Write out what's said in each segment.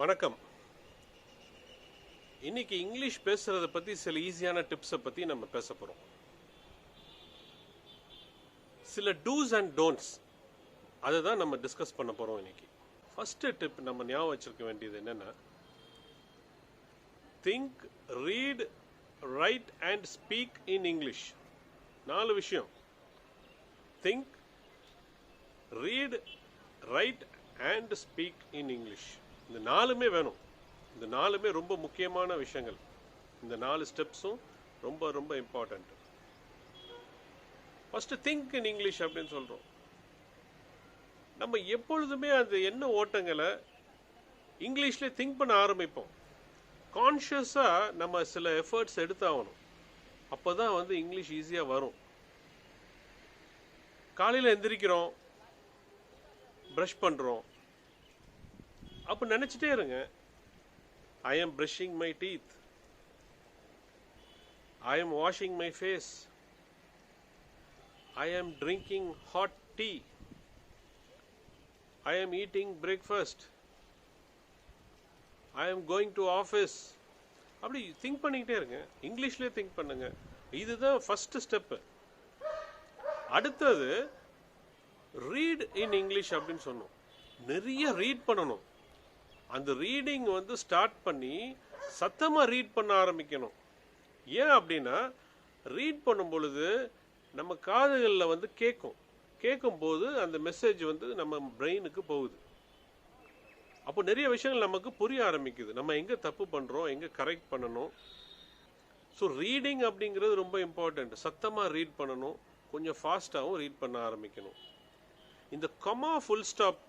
வணக்கம். இன்னைக்கு இங்கிலீஷ் பேசுறத பத்தி சில ஈஸியான டிப்ஸை பத்தி நம்ம பேச போறோம். சில டூஸ் அண்ட் டோன்ட்ஸ் அதை தான் நம்ம டிஸ்கஸ் பண்ண போறோம் இன்னைக்கு. ஃபர்ஸ்ட் டிப் நம்ம ஞாபகம் வச்சிருக்க வேண்டியது என்னன்னா, think, read, write and speak in English. 4 விஷயம். Think, read, write and speak in English. இந்த 4மே வேணும். இந்த 4மே ரொம்ப முக்கியமான விஷயங்கள். இந்த 4 ஸ்டெப்ஸும் ரொம்ப ரொம்ப important. First think in English அப்படின்னு சொல்றோம். நம்ம எப்பொழுதுமே அந்த என்ன ஓட்டங்களை இங்கிலீஷ்ல திங்க் பண்ண ஆரம்பிப்போம். கான்ஷியஸா நம்ம சில எஃபர்ட்ஸ் எடுத்தாகணும். அப்பதான் இங்கிலீஷ் ஈஸியா வரும். காலையில் எந்திரிக்கிறோம், ப்ரஷ் பண்றோம். அப்ப நினைச்சிட்டே இருங்க, I am brushing my teeth, I am washing my face, I am drinking hot tea, I am eating breakfast, I am going to office. அப்படி திங்க் பண்ணிக்கிட்டே இருங்க. இங்கிலீஷ்லேயே திங்க் பண்ணுங்க. இதுதான் ஃபர்ஸ்ட் ஸ்டெப்பு. அடுத்தது ரீட் இன் இங்கிலீஷ் அப்படின்னு சொன்னோம். நிறைய read பண்ணணும். அந்த ரீடிங் ஸ்டார்ட் பண்ணி சத்தமா ரீட் பண்ண ஆரம்பிக்கணும். ஏன் அப்படின்னா, ரீட் பண்ணும் பொழுது நம்ம காதுகளில் கேட்கும் போது அந்த மெசேஜ் நம்ம பிரெயினுக்கு போகுது. அப்போ நிறைய விஷயங்கள் நமக்கு புரிய ஆரம்பிக்குது. நம்ம எங்க தப்பு பண்றோம், எங்க கரெக்ட் பண்ணணும். ஸோ ரீடிங் அப்படிங்கிறது ரொம்ப இம்பார்ட்டன்ட். சத்தமா ரீட் பண்ணணும், கொஞ்சம் ஃபாஸ்டாகவும் ரீட் பண்ண ஆரம்பிக்கணும். இந்த கமா, ஃபுல் ஸ்டாப்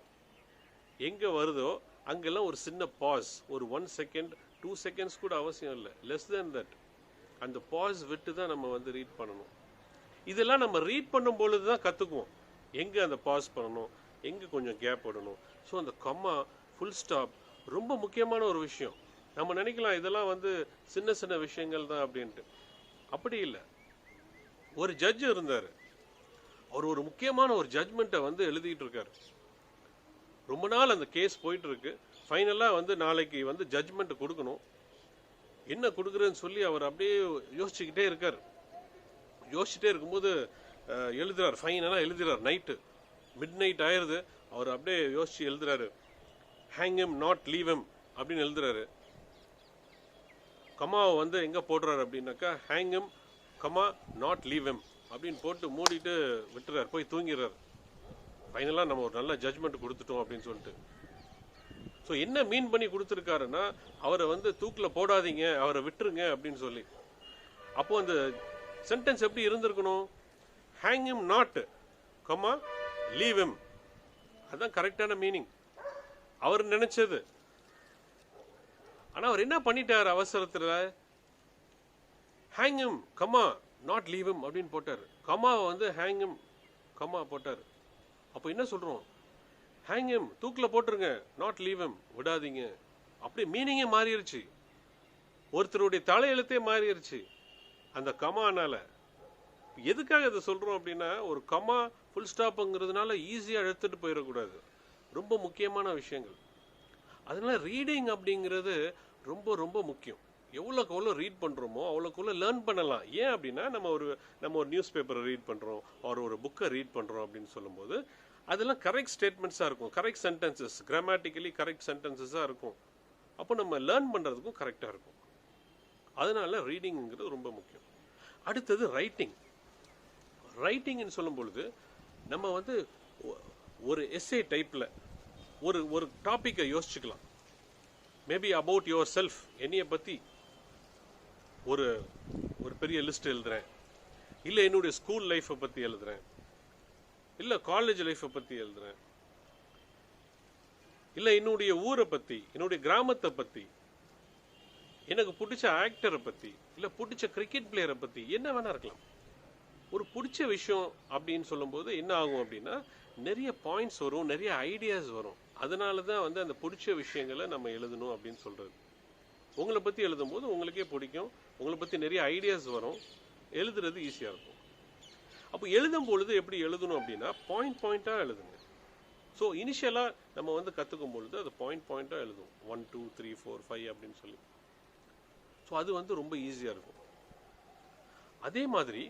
எங்க வருதோ அங்கெல்லாம் ஒரு சின்ன பாஸ், ஒரு 1 செகண்ட் 2 செகண்ட்ஸ் கூட அவசியம் இல்லை, லெஸ் தேன் தட். அந்த பாஸ் விட்டு தான் நம்ம ரீட் பண்ணணும். இதெல்லாம் நம்ம ரீட் பண்ணும் பொழுது தான் கற்றுக்குவோம், எங்கே அந்த பாஸ் பண்ணணும், எங்கே கொஞ்சம் கேப் விடணும். ஸோ அந்த கம்மா, ஃபுல் ஸ்டாப் ரொம்ப முக்கியமான ஒரு விஷயம். நம்ம நினைக்கலாம் இதெல்லாம் சின்ன சின்ன விஷயங்கள் தான் அப்படின்ட்டு. அப்படி இல்லை. ஒரு ஜட்ஜ் இருந்தார். அவர் ஒரு முக்கியமான ஒரு ஜட்ஜ்மெண்ட்டை எழுதிட்டு இருக்காரு. ரொம்ப நாள் அந்த கேஸ் போயிட்டு இருக்கு. ஃபைனலாக நாளைக்கு ஜட்ஜ்மெண்ட் கொடுக்கணும். என்ன கொடுக்குறேன்னு சொல்லி அவர் அப்படியே யோசிச்சுக்கிட்டே இருக்கார். யோசிச்சுட்டே இருக்கும்போது எழுதுறாரு. ஃபைனலாக எழுதுறாரு. நைட்டு மிட் நைட் ஆயிடுது. அவர் அப்படியே யோசிச்சு எழுதுறாரு. Hang him not leave him அப்படின்னு எழுதுறாரு. கமாவை எங்கே போடுறாரு அப்படின்னாக்கா, hang him comma not leave him அப்படின்னு போட்டு மூடிட்டு விட்டுறாரு. போய் தூங்கிடுறாரு. ஃபைனலாக நம்ம ஒரு நல்ல ஜட்ஜ்மெண்ட் கொடுத்துட்டோம் அப்படின்னு சொல்லிட்டு. ஸோ என்ன மீன் பண்ணி கொடுத்துருக்காருன்னா, அவரை தூக்கில் போடாதீங்க, அவரை விட்டுருங்க அப்படின்னு சொல்லி. அப்போ அந்த சென்டென்ஸ் எப்படி இருந்திருக்கணும்? Hang him not comma leave him. அதுதான் கரெக்டான மீனிங். அவர் நினைச்சது. ஆனால் அவர் என்ன பண்ணிட்டார் அவசரத்தில்? Hang him comma not leave him அப்படின்னு போட்டார். கமாவை ஹேங் ஹிம் கமா போட்டார். அப்போ என்ன சொல்றோம்? ஹேங் ஹிம், தூக்கில் போட்டுருங்க, நாட் லீவ் ஹிம், விடாதீங்க. அப்படி மீனிங்கே மாறிடுச்சு. ஒருத்தருடைய தலையெழுத்தே மாறிடுச்சு அந்த கமானால. எதுக்காக இதை சொல்றோம் அப்படின்னா, ஒரு கமா ஃபுல் ஸ்டாப்ங்கிறதுனால ஈஸியா எடுத்துட்டு போயிடக்கூடாது. ரொம்ப முக்கியமான விஷயங்கள். அதனால ரீடிங் அப்படிங்கிறது ரொம்ப ரொம்ப முக்கியம். எவ்வளோக்கு எவ்வளோ ரீட் பண்ணுறோமோ அவ்வளோக்கு எவ்வளோ லேர்ன் பண்ணலாம். ஏன் அப்படின்னா, நம்ம ஒரு நியூஸ் பேப்பரை ரீட் பண்ணுறோம், ஒரு புக்கை ரீட் பண்ணுறோம் அப்படின்னு சொல்லும்போது அதெல்லாம் கரெக்ட் ஸ்டேட்மெண்ட்ஸாக இருக்கும், கரெக்ட் சென்டென்சஸ், கிராமட்டிக்கலி கரெக்ட் சென்டென்சஸாக இருக்கும். அப்போ நம்ம லேர்ன் பண்ணுறதுக்கும் கரெக்டாக இருக்கும். அதனால ரீடிங்கிறது ரொம்ப முக்கியம். அடுத்தது ரைட்டிங். ரைட்டிங்னு சொல்லும் பொழுது நம்ம ஒரு எஸ்ஸே டைப்பில் ஒரு டாப்பிக்கை யோசிச்சுக்கலாம். மேபி அபவுட் யுவர் செல்ஃப், என்னைய பற்றி ஒரு பெரிய லிஸ்ட் எழுதுறேன், இல்லை என்னுடைய ஸ்கூல் லைஃப்பை பற்றி எழுதுறேன், இல்லை காலேஜ் லைஃப்பை பற்றி எழுதுறேன், இல்லை என்னுடைய ஊரை பற்றி, என்னுடைய கிராமத்தை பற்றி, எனக்கு பிடிச்ச ஆக்டரை பற்றி, இல்லை பிடிச்ச கிரிக்கெட் பிளேயரை பற்றி, என்ன வேணா இருக்கலாம். ஒரு பிடிச்ச விஷயம் அப்படின்னு சொல்லும்போது என்ன ஆகும் அப்படின்னா, நிறைய பாயிண்ட்ஸ் வரும், நிறைய ஐடியாஸ் வரும். அதனால தான் அந்த பிடிச்ச விஷயங்களை நம்ம எழுதணும் அப்படின்னு சொல்றது. உங்களை பற்றி எழுதும்போது உங்களுக்கே பிடிக்கும், உங்களை பற்றி நிறைய ஐடியாஸ் வரும், எழுதுறது ஈஸியாக இருக்கும். அப்போ எழுதும் பொழுது எப்படி எழுதணும் அப்படின்னா, பாயிண்டாக எழுதுங்க. ஸோ இனிஷியலாக நம்ம வந்து கற்றுக்கும் பொழுது அது பாயிண்டாக எழுதும் 1 2 3 4 5 அப்படின்னு சொல்லி. ஸோ அது வந்து ரொம்ப ஈஸியாக இருக்கும். அதே மாதிரி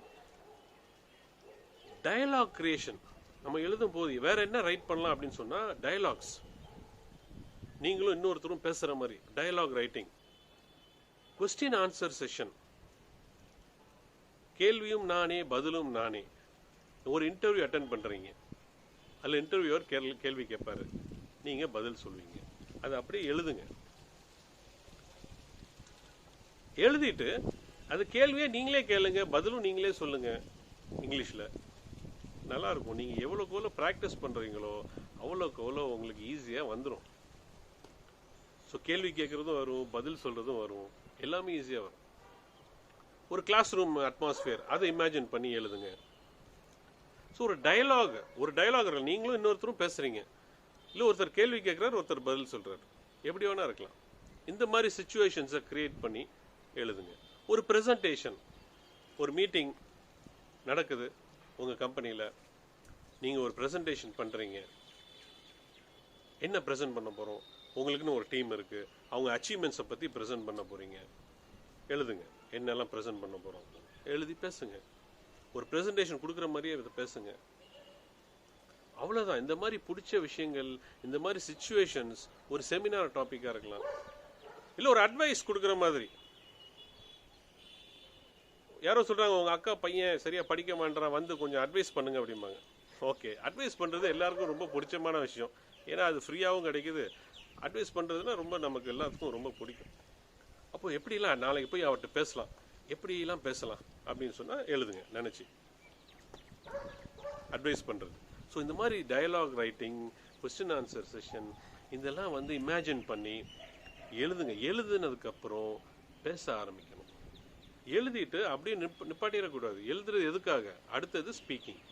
டயலாக் கிரியேஷன் நம்ம எழுதும் போது வேற என்ன ரைட் பண்ணலாம் அப்படின்னு சொன்னால் டயலாக்ஸ், நீங்களும் இன்னொருத்தரும் பேசுகிற மாதிரி dialogue writing, question answer session, கேள்வியும் நானே பதிலும் நானே. ஒரு இன்டர்வியூ அட்டென்ட் பண்ணுறீங்க, அதில் இன்டர்வியூவர் கேள்வி கேட்பாரு, நீங்கள் பதில் சொல்வீங்க. அதை அப்படியே எழுதுங்க. எழுதிட்டு அது கேள்வியை நீங்களே கேளுங்க, பதிலும் நீங்களே சொல்லுங்க இங்கிலீஷில். நல்லா இருக்கும். நீங்கள் எவ்வளோக்கு எவ்வளோ ப்ராக்டிஸ் பண்ணுறீங்களோ அவ்வளோக்கு எவ்வளோ உங்களுக்கு ஈஸியாக வந்துடும். ஸோ கேள்வி கேட்குறதும் வரும், பதில் சொல்கிறதும் வரும், எல்லாமே ஈஸியாக வரும். ஒரு கிளாஸ் ரூம் அட்மாஸ்பியர் அதை இமேஜின் பண்ணி எழுதுங்க. ஸோ ஒரு டயலாக் நீங்களும் இன்னொருத்தரும் பேசுகிறீங்க, இல்லை ஒருத்தர் கேள்வி கேட்குறாரு, ஒருத்தர் பதில் சொல்கிறார், எப்படி வேணா இருக்கலாம். இந்த மாதிரி சிச்சுவேஷன்ஸை கிரியேட் பண்ணி எழுதுங்க. ஒரு ப்ரெசன்டேஷன், ஒரு மீட்டிங் நடக்குது உங்கள் கம்பெனியில், நீங்கள் ஒரு ப்ரெசன்டேஷன் பண்ணுறீங்க. என்ன ப்ரெசென்ட் பண்ண போகிறோம், உங்களுக்குன்னு ஒரு டீம் இருக்குது, அவங்க அச்சீவ்மெண்ட்ஸை பற்றி ப்ரெசென்ட் பண்ண போகிறீங்க. எழுதுங்க என்னெல்லாம் ப்ரெசென்ட் பண்ண போகிறோம், எழுதி பேசுங்க. ஒரு ப்ரெசன்டேஷன் கொடுக்குற மாதிரியே இதை பேசுங்க. அவ்வளோதான். இந்த மாதிரி பிடிச்ச விஷயங்கள், இந்த மாதிரி சிச்சுவேஷன்ஸ், ஒரு செமினார் டாப்பிக்காக இருக்கலாம், இல்லை ஒரு அட்வைஸ் கொடுக்குற மாதிரி. யாரோ சொல்கிறாங்க உங்கள் அக்கா பையன் சரியாக படிக்க மாட்டேறான், வந்து கொஞ்சம் அட்வைஸ் பண்ணுங்க அப்படிம்பாங்க. ஓகே, அட்வைஸ் பண்ணுறது எல்லாருக்கும் ரொம்ப பிடிச்சமான விஷயம். ஏன்னா அது ஃப்ரீயாகவும் கிடைக்குது. அட்வைஸ் பண்ணுறதுனா ரொம்ப நமக்கு எல்லாத்துக்கும் ரொம்ப பிடிக்கும். அப்போ எப்படிலாம் நாளைக்கு போய் அவர்கிட்ட பேசலாம், எப்படிலாம் பேசலாம் அப்படின்னு சொன்னால் எழுதுங்க, நினச்சி அட்வைஸ் பண்ணுறது. ஸோ இந்த மாதிரி dialogue writing, question answer session, இதெல்லாம் வந்து இமேஜின் பண்ணி எழுதுங்க. எழுதுனதுக்கப்புறம் பேச ஆரம்பிக்கணும். எழுதிட்டு அப்படியே நிப்பாட்டிடக்கூடாது. எழுதுறது எதுக்காக, அடுத்தது ஸ்பீக்கிங்.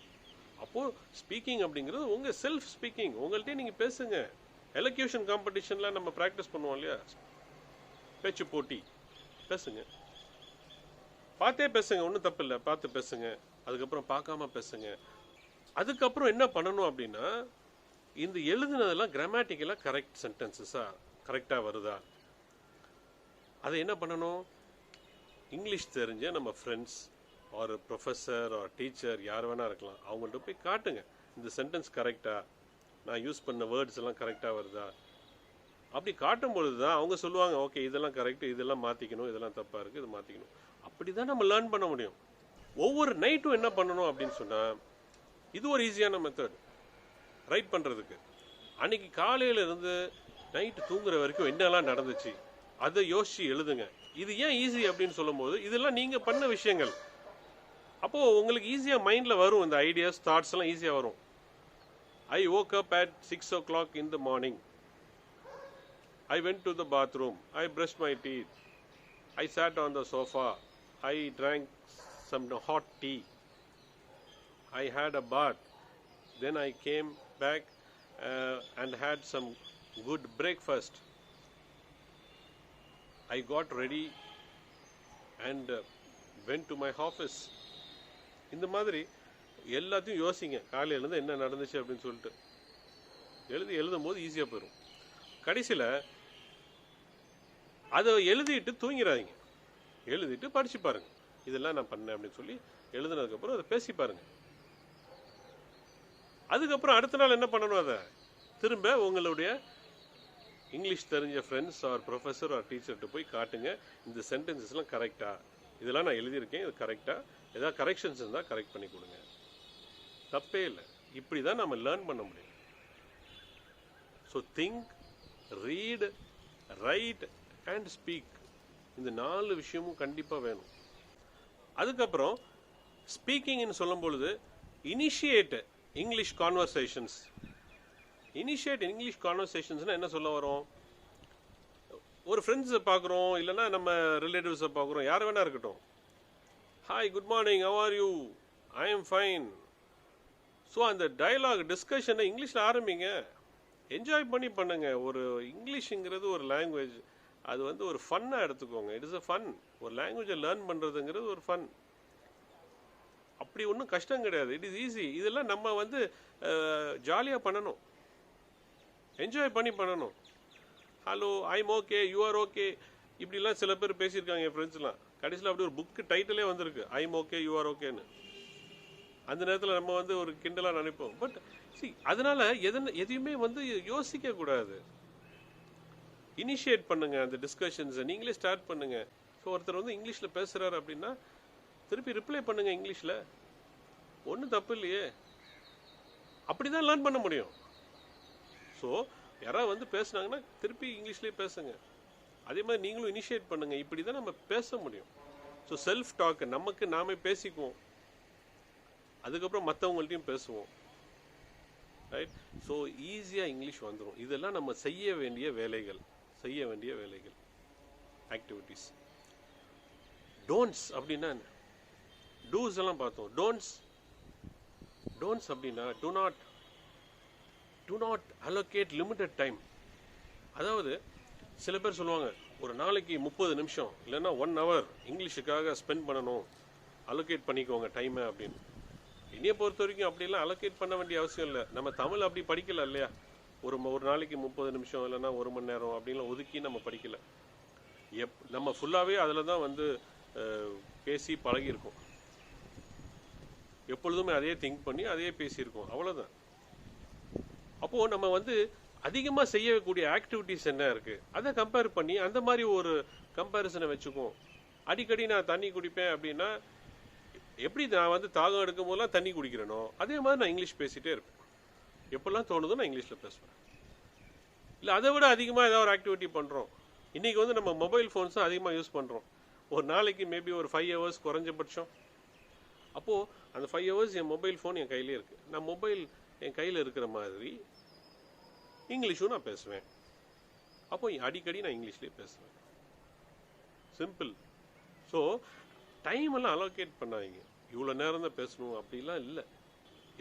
அப்போது ஸ்பீக்கிங் அப்படிங்கிறது உங்கள் செல்ஃப் ஸ்பீக்கிங், உங்கள்கிட்டே நீங்கள் பேசுங்க. எலக்யூஷன் காம்படிஷன்லாம் நம்ம ப்ராக்டிஸ் பண்ணுவோம் இல்லையா, பேச்சு போட்டி, பேசுங்க. பார்த்தே பேசுங்க, ஒன்றும் தப்பு இல்லை, பார்த்து பேசுங்க. அதுக்கப்புறம் பார்க்காம பேசுங்க. அதுக்கப்புறம் என்ன பண்ணணும் அப்படின்னா, இந்த எழுதுனதெல்லாம் கிராமட்டிக்கலாக கரெக்ட் சென்டென்சஸாக கரெக்டாக வருதா, அதை என்ன பண்ணணும், இங்கிலீஷ் தெரிஞ்ச நம்ம ஃப்ரெண்ட்ஸ் ஒரு ப்ரொஃபஸர் ஒரு டீச்சர் யார் வேணா இருக்கலாம், அவங்கள்ட்ட போய் காட்டுங்க, இந்த சென்டென்ஸ் கரெக்டாக, நான் யூஸ் பண்ண வேர்ட்ஸ் எல்லாம் கரெக்டாக வருதா. அப்படி காட்டும் பொழுது தான் அவங்க சொல்லுவாங்க, ஓகே இதெல்லாம் கரெக்டு, இதெல்லாம் மாற்றிக்கணும், இதெல்லாம் தப்பாக இருக்குது, இது மாற்றிக்கணும். அப்படி தான் நம்ம லேர்ன் பண்ண முடியும். ஒவ்வொரு நைட்டும் என்ன பண்ணணும் அப்படின்னு சொன்னால், இது ஒரு ஈஸியான மெத்தட் ரைட் பண்ணுறதுக்கு. அன்றைக்கி காலையிலேருந்து நைட்டு தூங்குற வரைக்கும் என்னெல்லாம் நடந்துச்சு அதை யோசித்து எழுதுங்க. இது ஏன் ஈஸி அப்படின்னு சொல்லும் போது, இதெல்லாம் நீங்கள் பண்ண விஷயங்கள். அப்போது உங்களுக்கு ஈஸியாக மைண்டில் வரும், இந்த ஐடியாஸ் தாட்ஸ் எல்லாம் ஈஸியாக வரும். I woke up at 6 o'clock in the morning. I went to the bathroom. I brushed my teeth. I sat on the sofa. I drank some hot tea. I had a bath. Then I came back and had some good breakfast. I got ready and went to my office. இந்த மாதிரி எல்லாத்தையும் யோசிங்க. காலையிலேருந்து என்ன நடந்துச்சு அப்படின்னு சொல்லிட்டு எழுதும் போது ஈஸியாக போயிடும். கடைசியில் அதை எழுதிட்டு தூங்கிடாதீங்க. எழுதிட்டு படித்து பாருங்கள், இதெல்லாம் நான் பண்ணேன் அப்படின்னு சொல்லி எழுதுனதுக்கப்புறம் அதை பேசி பாருங்கள். அதுக்கப்புறம் அடுத்த நாள் என்ன பண்ணணும், அதை திரும்ப உங்களுடைய இங்கிலீஷ் தெரிஞ்ச ஃப்ரெண்ட்ஸ் ஆர் ப்ரொஃபஸர் ஆர் டீச்சர்கிட்ட போய் காட்டுங்க. இந்த சென்டென்சஸ்லாம் கரெக்டாக, இதெல்லாம் நான் எழுதியிருக்கேன், இது கரெக்டாக, ஏதாவது கரெக்ஷன்ஸ் இருந்தால் கரெக்ட் பண்ணி கொடுங்க. தப்பே இல்லை. இப்படி தான் நம்ம லேர்ன் பண்ண முடியும். So think, read, write and speak, இந்த 4 விஷயமும் கண்டிப்பாக வேணும். அதுக்கப்புறம் ஸ்பீக்கிங்னு சொல்லும் பொழுது initiate English conversations. Initiate English கான்வர்சேஷன்ஸ்னால் என்ன சொல்ல வரோம், ஒரு ஃப்ரெண்ட்ஸை பார்க்குறோம், இல்லைன்னா நம்ம ரிலேட்டிவ்ஸை பார்க்குறோம், யார் வேணா இருக்கட்டும். Hi, good morning, how are you, I am fine. So அந்த டயலாக் டிஸ்கஷனை இங்கிலீஷில் ஆரம்பிங்க. என்ஜாய் பண்ணி பண்ணுங்க. ஒரு இங்கிலீஷுங்கிறது ஒரு லாங்குவேஜ், அது வந்து ஒரு ஃபன்னாக எடுத்துக்கோங்க. It is a fun. ஒரு லாங்குவேஜை லேர்ன் பண்ணுறதுங்கிறது ஒரு ஃபன். அப்படி ஒன்றும் கஷ்டம் கிடையாது. It is easy. இதெல்லாம் நம்ம வந்து ஜாலியாக பண்ணணும். என்ஜாய் பண்ணி பண்ணணும். Hello, I'm okay, you are okay, இப்படிலாம் சில பேர் பேசியிருக்காங்க என் ஃப்ரெண்ட்ஸ்லாம். கடைசியில் அப்படி ஒரு புக்கு டைட்டிலே வந்திருக்கு, ஐம் ஓகே யூ ஆர் ஓகேன்னு. அந்த நேரத்தில் நம்ம வந்து ஒரு கிண்டலாக நினைப்போம். பட் அதனால எதையுமே வந்து யோசிக்க கூடாது. இனிஷியேட் பண்ணுங்க அந்த டிஸ்கஷன்ஸை, நீங்களே ஸ்டார்ட் பண்ணுங்க. ஸோ ஒருத்தர் வந்து இங்கிலீஷில் பேசுகிறாரு அப்படின்னா திருப்பி ரிப்ளை பண்ணுங்க இங்கிலீஷில், ஒன்றும் தப்பு இல்லையே. அப்படி தான் லேர்ன் பண்ண முடியும். ஸோ யாராவது வந்து பேசுனாங்கன்னா திருப்பி இங்கிலீஷ்லேயே பேசுங்க. அதே மாதிரி நீங்களும் இனிஷியேட் பண்ணுங்க. இப்படி தான் நம்ம பேச முடியும். ஸோ செல்ஃப் டாக், நமக்கு நாமே பேசிக்குவோம், அதுக்கப்புறம் மற்றவங்கள்ட்டையும் பேசுவோம். ரைட்? ஸோ ஈஸியாக இங்கிலீஷ் வந்துடும். இதெல்லாம் நம்ம செய்ய வேண்டிய வேலைகள், ஆக்டிவிட்டீஸ். டோன்ட்ஸ் அப்படின்னா என்ன? டூஸ் எல்லாம் பார்த்தோம். டோன்ட்ஸ் அப்படின்னா to not allocate limited time. அதாவது சில பேர் சொல்லுவாங்க, ஒரு நாளைக்கு 30 நிமிஷம் இல்லைன்னா 1 hour இங்கிலீஷுக்காக ஸ்பெண்ட் பண்ணணும், அலோகேட் பண்ணிக்கோங்க டைமை அப்படின்னு. என்னையை பொறுத்த வரைக்கும் அப்படிலாம் அலோகேட் பண்ண வேண்டிய அவசியம் இல்லை. நம்ம தமிழ் அப்படி படிக்கல இல்லையா? ஒரு நாளைக்கு 30 நிமிஷம் இல்லைன்னா 1 மணி நேரம் அப்படின்லாம் ஒதுக்கி நம்ம படிக்கல. நம்ம ஃபுல்லாகவே அதில் தான் வந்து பேசி பழகியிருக்கோம். எப்பொழுதுமே அதையே திங்க் பண்ணி அதையே பேசியிருக்கோம், அவ்வளோதான். அப்போது நம்ம வந்து அதிகமாக செய்யக்கூடிய ஆக்டிவிட்டிஸ் என்ன இருக்குது அதை கம்பேர் பண்ணி அந்த மாதிரி ஒரு கம்பேரிசனை வச்சுக்குவோம். அடிக்கடி நான் தண்ணி குடிப்பேன் அப்படின்னா எப்படி நான் வந்து தாகம் எடுக்கும் போதெல்லாம் தண்ணி குடிக்கிறேனோ அதே மாதிரி நான் இங்கிலீஷ் பேசிகிட்டே இருப்பேன். எப்பெல்லாம் தோணுதோ நான் இங்கிலீஷில் பேசுவேன். இல்லை அதை விட அதிகமாக ஏதாவது ஒரு ஆக்டிவிட்டி பண்ணுறோம். இன்றைக்கி வந்து நம்ம மொபைல் ஃபோன்ஸ் தான் அதிகமாக யூஸ் பண்ணுறோம். ஒரு நாளைக்கு மேபி ஒரு 5 hours குறைஞ்சபட்சம். அப்போது அந்த 5 hours என் மொபைல் ஃபோன் என் கையிலே இருக்குது. நான் மொபைல் என் கையில் இருக்கிற மாதிரி இங்கிலீஷும் நான் பேசுவேன். அப்போ அடிக்கடி நான் இங்கிலீஷ்லேயே பேசுவேன். சிம்பிள். ஸோ டைம் எல்லாம் அலோகேட் பண்ணாதீங்க, இவ்வளோ நேரம் தான் பேசணும் அப்படிலாம் இல்லை.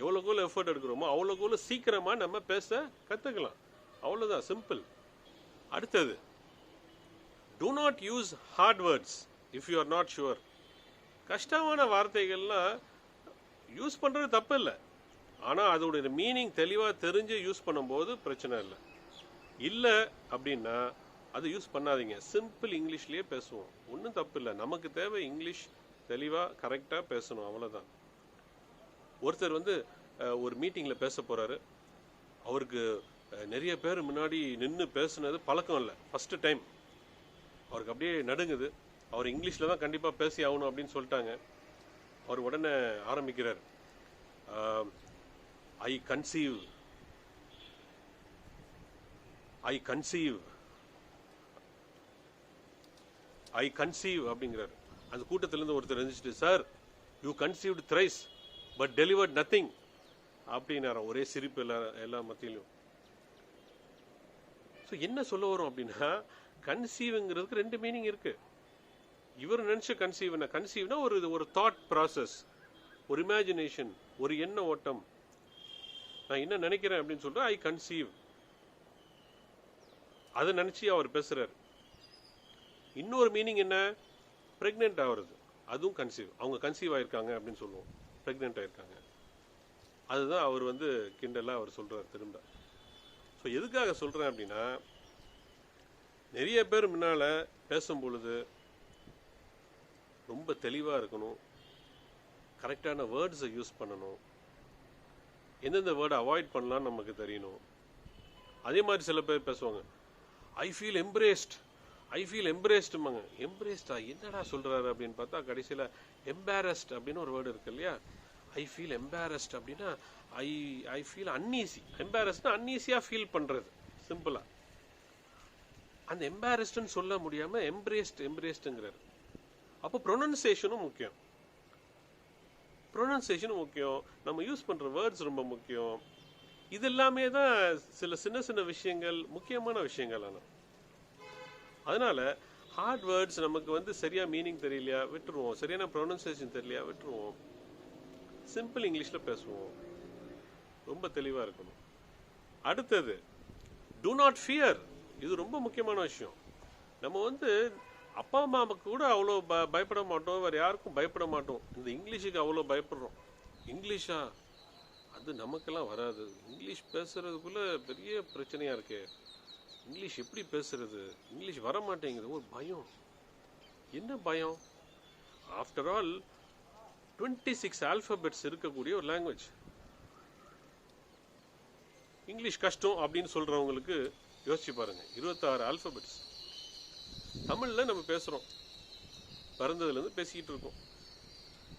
எவ்வளோக்குள்ள எஃபர்ட் எடுக்கிறோமோ அவ்வளோக்குள்ள சீக்கிரமாக நம்ம பேச கற்றுக்கலாம். அவ்வளோதான், சிம்பிள். அடுத்தது, do not use hard words if you are not sure. கஷ்டமான வார்த்தைகள்லாம் யூஸ் பண்ணுறது தப்பு இல்லை, ஆனால் அதோடைய மீனிங் தெளிவாக தெரிஞ்சு யூஸ் பண்ணும்போது பிரச்சனை இல்லை அப்படின்னா அது யூஸ் பண்ணாதீங்க. சிம்பிள் இங்கிலீஷ்லேயே பேசுவோம், ஒன்றும் தப்பு இல்லை. நமக்கு தேவை இங்கிலீஷ் தெளிவாக கரெக்டாக பேசணும், அவ்வளோதான். ஒருத்தர் வந்து ஒரு மீட்டிங்கில் பேச போகிறாரு. அவருக்கு நிறைய பேர் முன்னாடி நின்று பேசுனது பழக்கம் இல்லை, ஃபஸ்ட்டு டைம். அவருக்கு அப்படியே நடுங்குது. அவர் இங்கிலீஷில் தான் கண்டிப்பாக பேசி ஆகணும் அப்படின்னு சொல்லிட்டாங்க. அவர் உடனே ஆரம்பிக்கிறார், ஐ கன்சீவ் அப்படிங்கிறார். அந்த கூட்டத்திலேருந்து ஒருத்தர் இருந்துச்சுட்டு, sir you conceived thrice but delivered nothing அப்படின்னார. ஒரே சிரிப்பு எல்லா மத்தியிலும். ஸோ என்ன சொல்ல வரும் அப்படின்னா, கன்சீவ்ங்கிறதுக்கு 2 மீனிங் இருக்கு. இவர் நினைச்ச கன்சீவ்னா ஒரு தாட் ப்ராசஸ், ஒரு இமேஜினேஷன், ஒரு எண்ண ஓட்டம். நான் என்ன நினைக்கிறேன் அப்படின்னு சொல்லிட்டு ஐ கன்சீவ், அதை நினைச்சு அவர் பேசுறாரு. இன்னொரு மீனிங் என்ன, பிரெக்னென்ட் ஆகுறது, அதுவும் கன்சீவ். அவங்க கன்சீவ் ஆயிருக்காங்க அப்படின்னு சொல்லுவோம், பிரெக்னென்ட் ஆயிருக்காங்க. அதுதான் அவர் வந்து கிண்டலாக அவர் சொல்றாரு திரும்ப. ஸோ எதுக்காக சொல்றேன் அப்படின்னா, நிறைய பேர் முன்னால் பேசும் பொழுது ரொம்ப தெளிவாக இருக்கணும், கரெக்டான வேர்ட்ஸை யூஸ் பண்ணணும், எந்தெந்த வேர்டை அவாய்ட் பண்ணலான்னு நமக்கு தெரியணும். அதே மாதிரி சில பேர் பேசுவாங்க, ஐ ஃபீல் எம்ப்ரேஸ்டுமாங்க. எம்ப்ரேஸ்டா, என்னடா சொல்கிறாரு அப்படின்னு பார்த்தா கடைசியில் எம்பாரஸ்ட் அப்படின்னு ஒரு வேர்டு இருக்கு இல்லையா. ஐ ஃபீல் எம்பாரஸ்ட் அப்படின்னா ஐ ஃபீல் அன்ஈஸி. எம்பாரஸ்ட்னா அன்ஈஸியாக ஃபீல் பண்ணுறது, சிம்பிளாக. அந்த எம்பாரஸ்ட்னு சொல்ல முடியாமல் எம்ப்ரேஸ்டுங்கிறாரு. அப்போ ப்ரொனன்சியேஷனும் முக்கியம். நம்ம யூஸ் பண்ணுற வேர்ட்ஸ் ரொம்ப முக்கியம். இது எல்லாமே தான் சில சின்ன விஷயங்கள், முக்கியமான விஷயங்கள். ஆனால் அதனால ஹார்ட் வேர்ட்ஸ் நமக்கு வந்து சரியா மீனிங் தெரியலையா விட்டுருவோம், சரியான ப்ரொனன்சியேஷன் தெரியலையா விட்டுருவோம். சிம்பிள் இங்கிலீஷில் பேசுவோம், ரொம்ப தெளிவாக இருக்கணும். அடுத்தது, do not fear. இது ரொம்ப முக்கியமான விஷயம். நம்ம வந்து அப்பா அம்மாவுக்கு கூட அவ்வளோ பயப்பட மாட்டோம், வேறு யாருக்கும் பயப்பட மாட்டோம். இந்த இங்கிலீஷுக்கு அவ்வளோ பயப்படுறோம். இங்கிலீஷா அது நமக்கெல்லாம் வராது. இங்கிலீஷ் பேசுறதுக்குள்ள பெரிய பிரச்சனையா இருக்கே. இங்கிலீஷ் எப்படி பேசுறது, இங்கிலீஷ் வர மாட்டேங்குது, ஒரு பயம். என்ன பயம்? ஆஃப்டர் ஆல் 26 ஆல்பபெட்ஸ் இருக்கக்கூடிய ஒரு லாங்குவேஜ். இங்கிலீஷ் கஷ்டம் அப்படின்னு சொல்றவங்களுக்கு யோசிச்சு பாருங்க, 26 ஆல்பபெட்ஸ். தமிழ்ல நம்ம பேசுறோம், பிறந்ததுல இருந்து பேசிக்கிட்டு இருக்கோம்.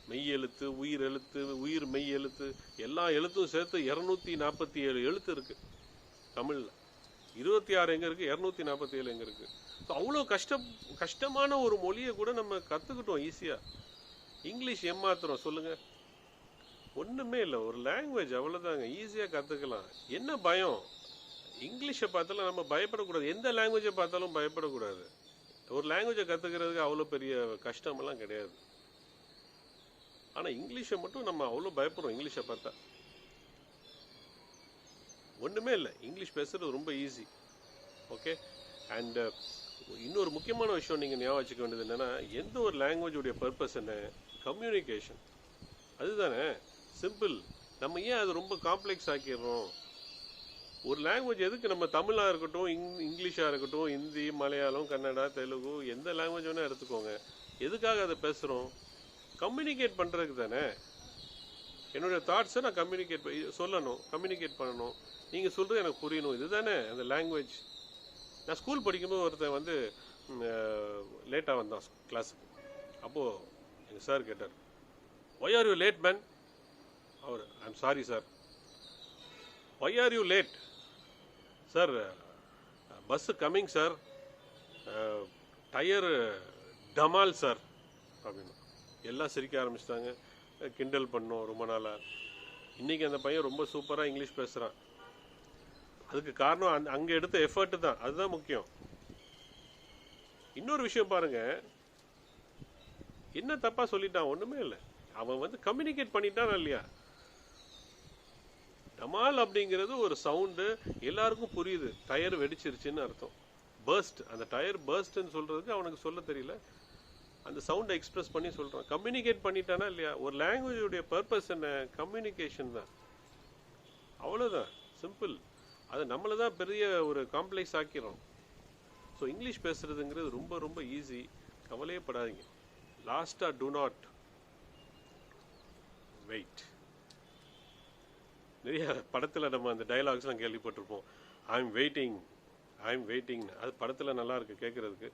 மெய் எழுத்து, உயிர் எழுத்து, உயிர் மெய் எழுத்து, எல்லா எழுத்தும் சேர்த்து 247 எழுத்து இருக்கு தமிழ்ல. 26 எங்க இருக்கு, 247 எங்க இருக்கு? அவ்வளோ கஷ்டமான ஒரு மொழியை கூட நம்ம கத்துக்கிட்டோம் ஈஸியா. இங்கிலீஷ் ஏமாத்துறோம் சொல்லுங்க? ஒண்ணுமே இல்லை, ஒரு லாங்குவேஜ் அவ்வளவுதாங்க, ஈஸியா கத்துக்கலாம். என்ன பயம்? இங்கிலீஷை பார்த்தாலும் நம்ம பயப்படக்கூடாது, எந்த லாங்குவேஜை பார்த்தாலும் பயப்படக்கூடாது. ஒரு லாங்குவேஜை கத்துக்கிறதுக்கு அவ்வளோ பெரிய கஷ்டமெல்லாம் கிடையாது. ஆனா இங்கிலீஷை மட்டும் நம்ம அவ்வளோ பயப்படுறோம். இங்கிலீஷை பார்த்தா ஒண்ணுமே இல்லை, இங்கிலீஷ் பேசுறது ரொம்ப ஈஸி. ஓகே. அண்ட் இன்னொரு முக்கியமான விஷயம் நீங்க ஞாபகம் வச்சுக்க வேண்டியது என்னன்னா, எந்த ஒரு லாங்குவேஜுடைய பர்பஸ் என்ன? கம்யூனிகேஷன். அதுதானே சிம்பிள். நம்ம ஏன் அது ரொம்ப காம்ப்ளெக்ஸ் ஆக்கிடுறோம்? ஒரு லாங்குவேஜ் எதுக்கு? நம்ம தமிழா இருக்கட்டும், இங்கிலீஷா இருக்கட்டும், ஹிந்தி, மலையாளம், கன்னடா, தெலுங்கு, எந்த லாங்குவேஜ் வேணா எடுத்துக்கோங்க, எதுக்காக அதை பேசுறோம்? கம்யூனிகேட் பண்றதுக்கு தானே. என்னுடைய தாட்ஸை நான் சொல்லணும், கம்யூனிகேட் பண்ணணும், நீங்க சொல்றது எனக்கு புரியணும், இதுதானே அந்த லாங்குவேஜ். நான் ஸ்கூல் படிக்கும்போது ஒருத்தன் வந்து லேட்டாக வந்தான் கிளாஸுக்கு. அப்போது எங்கள் சார் கேட்டார், why are you late man? அவர், I am sorry sir. Why are you late? Sir, bus coming sir, tyre டமால் சார் அப்படின்னு. எல்லாம் சிரிக்க ஆரம்பிச்சிட்டாங்க, கிண்டல் பண்ணோம் ரொம்ப நாளாக. இன்றைக்கி அந்த பையன் ரொம்ப சூப்பராக இங்கிலீஷ் பேசுகிறான். அதுக்கு காரணம் அங்கே எடுத்த எஃபர்ட் தான், அதுதான் முக்கியம். இன்னொரு விஷயம் பாருங்க, என்ன தப்பா சொல்லிட்டான்? ஒண்ணுமே இல்லை, அவன் வந்து கம்யூனிகேட் பண்ணிட்டான் இல்லையா? டமால் அப்படிங்கிறது ஒரு சவுண்டு, எல்லாருக்கும் புரியுது, டயர் வெடிச்சிருச்சுன்னு அர்த்தம். பர்ஸ்ட், அந்த டயர் பர்ஸ்ட்னு சொல்றதுக்கு அவனுக்கு சொல்ல தெரியல, அந்த சவுண்டை எக்ஸ்பிரஸ் பண்ணி சொல்றான். கம்யூனிகேட் பண்ணிட்டானா இல்லையா? ஒரு லாங்குவேஜுடைய பர்பஸ் என்ன? கம்யூனிகேஷன் தான், அவ்வளோதான், சிம்பிள். அது நம்மளை தான் பெரிய ஒரு காம்ப்ளெக்ஸ் ஆக்கிறோம். ஸோ இங்கிலீஷ் பேசுறதுங்கிறது ரொம்ப ரொம்ப ஈஸி, கவலையே படாதீங்க. லாஸ்டா, டு நாட் வெயிட். நிறைய படத்தில் நம்ம அந்த டைலாக்ஸ்லாம் கேள்விப்பட்டிருப்போம், I am waiting, I am waiting. அது படத்தில் நல்லா இருக்கு கேட்கறதுக்கு.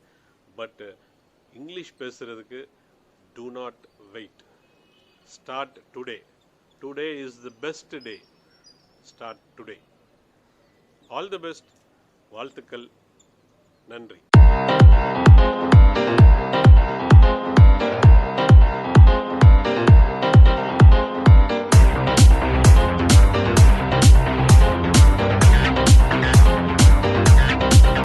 பட் இங்கிலீஷ் பேசுறதுக்கு do not wait, start today. Today is the best day, start today. All the best. வாழ்த்துக்கள். நன்றி.